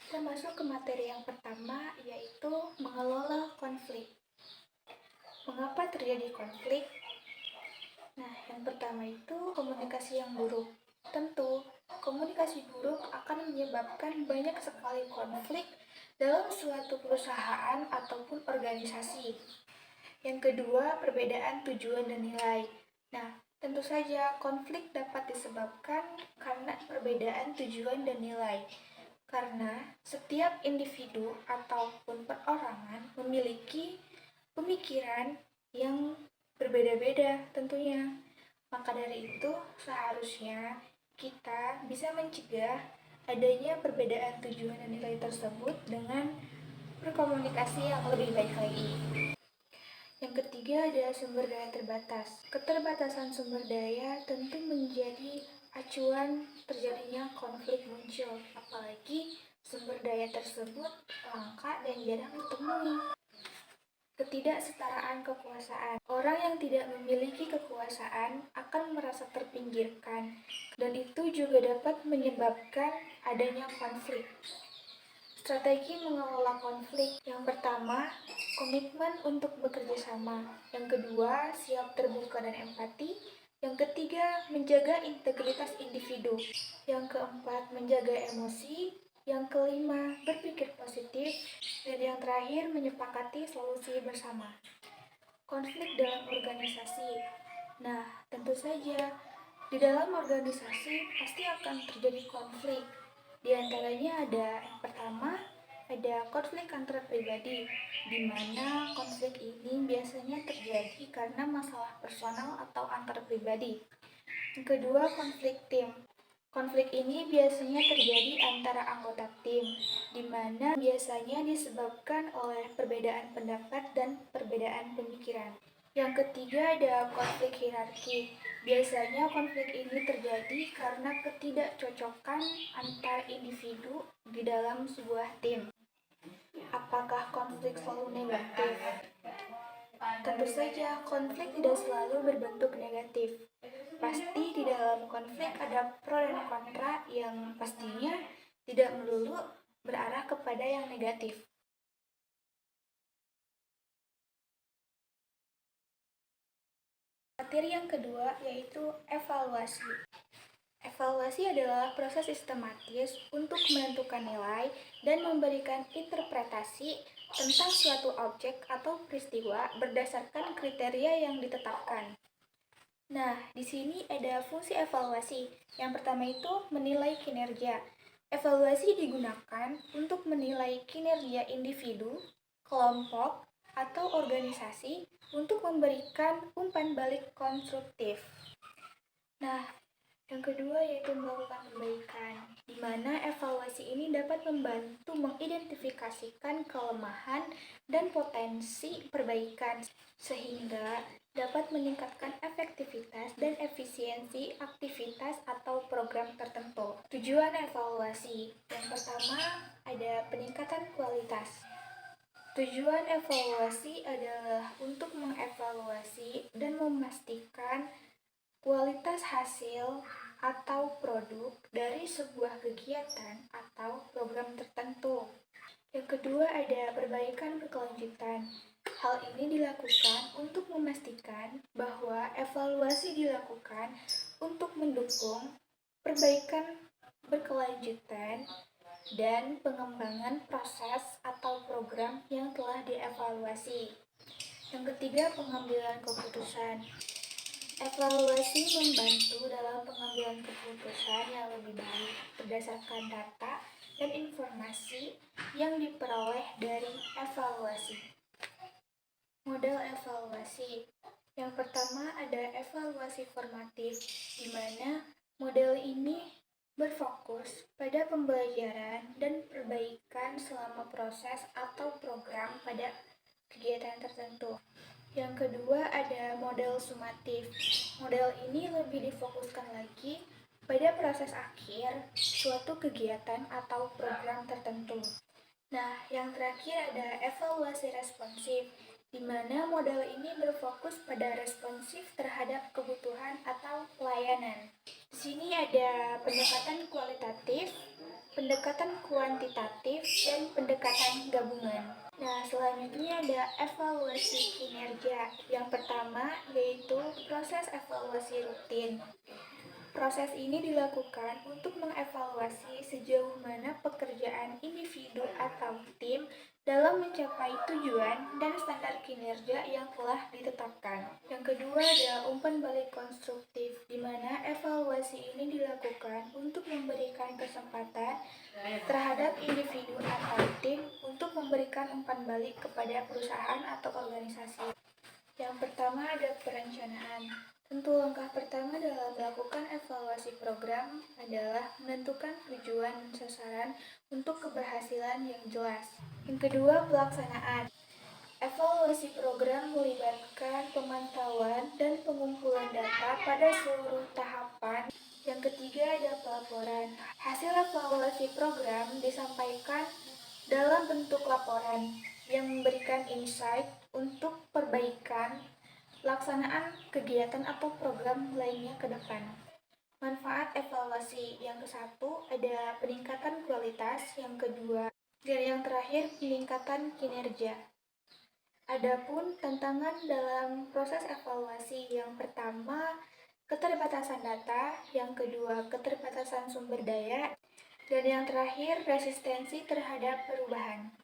Kita masuk ke materi yang pertama, yaitu mengelola konflik. Mengapa terjadi konflik? Nah, yang pertama itu komunikasi yang buruk. Tentu, komunikasi buruk akan menyebabkan banyak sekali konflik dalam suatu perusahaan ataupun organisasi. Yang kedua, perbedaan tujuan dan nilai. Nah, tentu saja konflik dapat disebabkan karena perbedaan tujuan dan nilai. Karena setiap individu ataupun perorangan memiliki pemikiran yang berbeda-beda tentunya. Maka dari itu, seharusnya kita bisa mencegah adanya perbedaan tujuan dan nilai tersebut dengan berkomunikasi yang lebih baik lagi. Yang ketiga adalah sumber daya terbatas. Keterbatasan sumber daya tentu menjadi acuan terjadinya konflik muncul, apalagi sumber daya tersebut langka dan jarang ditemui. Ketidaksetaraan kekuasaan. Orang yang tidak memiliki kekuasaan akan merasa terpinggirkan, dan itu juga dapat menyebabkan adanya konflik. Strategi mengelola konflik. Yang pertama, komitmen untuk bekerja sama. Yang kedua, siap terbuka dan empati. Yang ketiga, menjaga integritas individu. Yang keempat, menjaga emosi. Yang kelima, berpikir positif. Dan yang terakhir, menyepakati solusi bersama. Konflik dalam organisasi. Nah, tentu saja di dalam organisasi pasti akan terjadi konflik. Di antaranya ada yang pertama, ada konflik antar pribadi, di mana konflik ini biasanya terjadi karena masalah personal atau antar pribadi. Yang kedua, konflik tim. Konflik ini biasanya terjadi antara anggota tim, di mana biasanya disebabkan oleh perbedaan pendapat dan perbedaan pemikiran. Yang ketiga ada konflik hierarki. Biasanya konflik ini terjadi karena ketidakcocokan antar individu di dalam sebuah tim. Apakah konflik selalu negatif? Tentu saja, konflik tidak selalu berbentuk negatif. Pasti di dalam konflik ada pro dan kontra yang pastinya tidak melulu berarah kepada yang negatif. Materi yang kedua yaitu evaluasi. Evaluasi adalah proses sistematis untuk menentukan nilai dan memberikan interpretasi tentang suatu objek atau peristiwa berdasarkan kriteria yang ditetapkan. Nah, di sini ada fungsi evaluasi. Yang pertama itu menilai kinerja. Evaluasi digunakan untuk menilai kinerja individu, kelompok, atau organisasi untuk memberikan umpan balik konstruktif. Nah, yang kedua yaitu melakukan perbaikan, di mana evaluasi ini dapat membantu mengidentifikasikan kelemahan dan potensi perbaikan, sehingga dapat meningkatkan efektivitas dan efisiensi aktivitas atau program tertentu. Tujuan evaluasi yang pertama ada peningkatan kualitas. Tujuan evaluasi adalah untuk mengevaluasi dan memastikan kualitas hasil atau produk dari sebuah kegiatan atau program tertentu. Yang kedua ada perbaikan berkelanjutan. Hal ini dilakukan untuk memastikan bahwa evaluasi dilakukan untuk mendukung perbaikan berkelanjutan dan pengembangan proses atau program yang telah dievaluasi. Yang ketiga, pengambilan keputusan. Evaluasi membantu dalam pengambilan keputusan yang lebih baik berdasarkan data dan informasi yang diperoleh dari evaluasi. Model evaluasi. Yang pertama ada evaluasi formatif, di mana model ini berfokus pada pembelajaran dan perbaikan selama proses atau program pada kegiatan tertentu. Yang kedua ada model sumatif. Model ini lebih difokuskan lagi pada proses akhir suatu kegiatan atau program tertentu. Nah, yang terakhir ada evaluasi responsif, di mana model ini berfokus pada responsif terhadap kebutuhan atau pelayanan. Di sini ada pendekatan kualitatif, pendekatan kuantitatif, dan pendekatan gabungan. Nah, selanjutnya ada evaluasi kinerja. Yang pertama yaitu proses evaluasi rutin. Proses ini dilakukan untuk mengevaluasi sejauh mana pekerjaan individu atau tim dalam mencapai tujuan dan standar kinerja yang telah ditetapkan. Yang kedua ada umpan balik konstruktif, di mana evaluasi ini dilakukan untuk memberikan kesempatan terhadap individu atau tim untuk memberikan umpan balik kepada perusahaan atau organisasi. Yang pertama ada perencanaan. Tentu langkah pertama dalam melakukan evaluasi program adalah menentukan tujuan dan sasaran untuk keberhasilan yang jelas. Yang kedua, pelaksanaan. Evaluasi program melibatkan pemantauan dan pengumpulan data pada seluruh tahapan. Yang ketiga ada pelaporan. Hasil evaluasi program disampaikan dalam bentuk laporan yang memberikan insight untuk perbaikan pelaksanaan kegiatan atau program lainnya ke depan. Manfaat evaluasi yang ke-1 ada peningkatan kualitas, yang kedua, dan yang terakhir peningkatan kinerja. Adapun tantangan dalam proses evaluasi yang pertama, keterbatasan data, yang kedua, keterbatasan sumber daya, dan yang terakhir, resistensi terhadap perubahan.